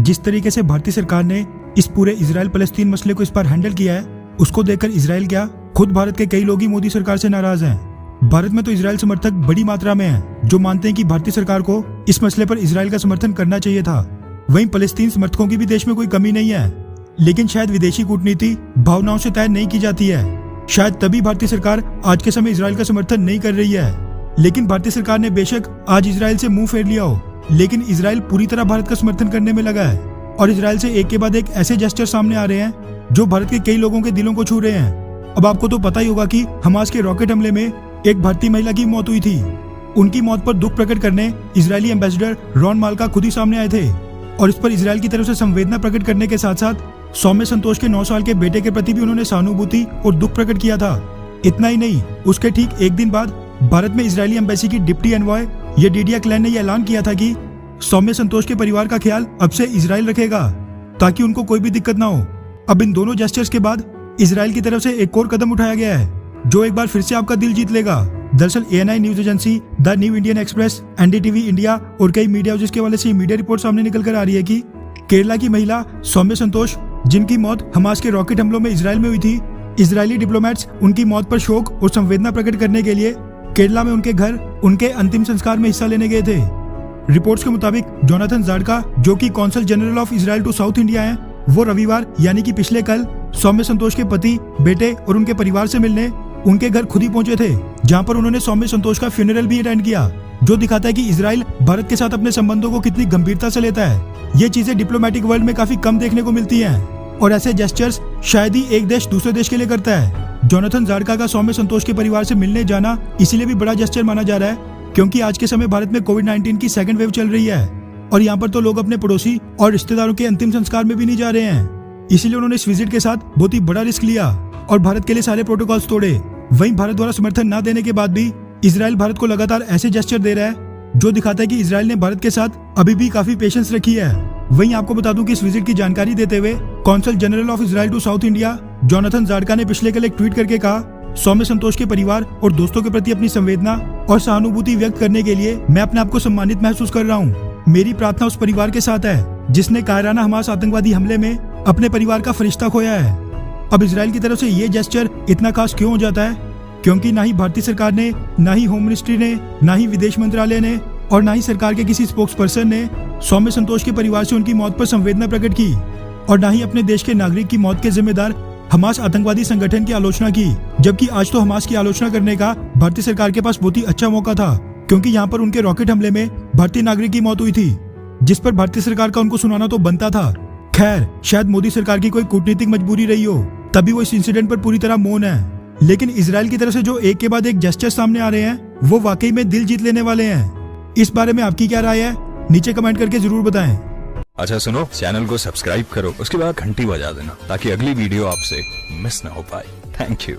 जिस तरीके से भारतीय सरकार ने इस पूरे इजराइल फलस्तीन मसले को इस बार हैंडल किया है, उसको देखकर इजराइल क्या, खुद भारत के कई लोग ही मोदी सरकार से नाराज हैं। भारत में तो इजराइल समर्थक बड़ी मात्रा में हैं, जो मानते हैं कि भारतीय सरकार को इस मसले पर इजराइल का समर्थन करना चाहिए था। वहीं फलस्तीन समर्थकों की भी देश में कोई कमी नहीं है, लेकिन शायद विदेशी कूटनीति भावनाओं से तय नहीं की जाती है। शायद तभी भारतीय सरकार आज के समय इजराइल का समर्थन नहीं कर रही है। लेकिन भारतीय सरकार ने बेशक आज इजराइल से मुंह फेर लिया हो, लेकिन इजराइल पूरी तरह भारत का समर्थन करने में लगा है और इजराइल से एक के बाद एक ऐसे जेस्चर सामने आ रहे हैं जो भारत के कई लोगों के दिलों को छू रहे हैं। अब आपको तो पता ही होगा कि हमास के रॉकेट हमले में एक भारतीय महिला की मौत हुई थी। उनकी मौत पर दुख प्रकट करने इजरायली एम्बेसडर रॉन माल्का खुद ही सामने आए थे और इस पर इजराइल की तरफ से संवेदना प्रकट करने के साथ साथ सौम्य संतोष के 9 साल के बेटे के प्रति भी उन्होंने सहानुभूति और दुख प्रकट किया था। इतना ही नहीं, उसके ठीक एक दिन बाद भारत में इजरायली एम्बेसी की डिप्टी एनवॉय येडिडिया क्लैन ने यह ऐलान किया था कि सौम्य संतोष के परिवार का ख्याल अब से इजराइल रखेगा ताकि उनको कोई भी दिक्कत ना हो। अब इन दोनों जेस्चर्स के बाद इजराइल की तरफ से एक और कदम उठाया गया है जो एक बार फिर से आपका दिल जीत लेगा। दरअसल ANI news agency, the new Indian express, NDTV India और कई मीडिया हाउसेस के वाले से मीडिया रिपोर्ट सामने निकल कर आ रही है कि केरला की महिला सौम्य संतोष, जिनकी मौत हमास के रॉकेट हमलों में इजराइल में हुई थी, इजरायली डिप्लोमेट्स उनकी मौत पर शोक और संवेदना प्रकट करने के लिए केरला में उनके घर उनके अंतिम संस्कार में हिस्सा लेने गए थे। रिपोर्ट्स के मुताबिक जोनाथन जाड़का, जो कि consul general of Israel to South India हैं, वो रविवार यानी कि पिछले कल सौम्य संतोष के पति, बेटे और उनके परिवार से मिलने उनके घर खुद ही पहुंचे थे, जहां पर उन्होंने सौम्य संतोष का फ्यूनरल भी अटेंड किया, जो दिखाता है कि इजराइल भारत के साथ अपने संबंधों को कितनी गंभीरता से लेता है। ये चीजें डिप्लोमेटिक वर्ल्ड में काफी कम देखने को मिलती हैं और ऐसे जेस्चर्स शायद ही एक देश दूसरे देश के लिए करता है। जोनाथन जाड़का का सौम्य संतोष के परिवार से मिलने जाना इसीलिए भी बड़ा जेस्चर माना जा रहा है क्योंकि आज के समय भारत में कोविड-19 की सेकंड वेव चल रही है और यहाँ पर तो लोग अपने पड़ोसी और रिश्तेदारों के अंतिम संस्कार में भी नहीं जा रहे हैं। इसीलिए उन्होंने इस विजिट के साथ बहुत ही बड़ा रिस्क लिया और भारत के लिए सारे प्रोटोकॉल्स तोड़े। वहीं भारत द्वारा समर्थन न देने के बाद भी इजराइल भारत को लगातार ऐसे जेस्चर दे रहा है जो दिखाता है कि इजराइल ने भारत के साथ अभी भी काफी पेशेंस रखी है। वहीं आपको बता दूं कि इस विजिट की जानकारी देते हुए consul general of Israel to South India Jonathan Zadka ने पिछले कल एक ट्वीट करके कहा, सौम्य संतोष के परिवार और दोस्तों के प्रति अपनी संवेदना और सहानुभूति व्यक्त करने के लिए मैं अपने आप को सम्मानित महसूस कर रहा हूँ। मेरी प्रार्थना उस परिवार के साथ है जिसने कायराना हमास आतंकवादी हमले में अपने परिवार का फरिश्ता खोया है। अब इजराइल की तरफ से ये जेस्चर इतना खास क्यों हो जाता है? क्योंकि ना ही भारतीय सरकार ने, ना ही होम मिनिस्ट्री ने, ना ही विदेश मंत्रालय ने और ना ही सरकार के किसी स्पोक्स पर्सन ने सौम्य संतोष के परिवार से उनकी मौत पर संवेदना प्रकट की और ना ही अपने देश के नागरिक की मौत के जिम्मेदार हमास आतंकवादी संगठन की आलोचना की। जबकि आज तो हमास की आलोचना करने का भारतीय सरकार के पास बहुत ही अच्छा मौका था क्योंकि यहाँ पर उनके रॉकेट हमले में भारतीय नागरिक की मौत हुई थी, जिस पर भारतीय सरकार का उनको सुनाना तो बनता था। खैर, शायद मोदी सरकार की कोई कूटनीतिक मजबूरी रही हो, तभी वो इस इंसिडेंट पर पूरी तरह मौन है। लेकिन इजराइल की तरफ से जो एक के बाद एक जेस्चर सामने आ रहे हैं वो वाकई में दिल जीत लेने वाले हैं। इस बारे में आपकी क्या राय है? नीचे कमेंट करके जरूर बताएं। अच्छा सुनो, चैनल को सब्सक्राइब करो, उसके बाद घंटी बजा देना ताकि अगली वीडियो आपसे मिस ना हो पाए। Thank you.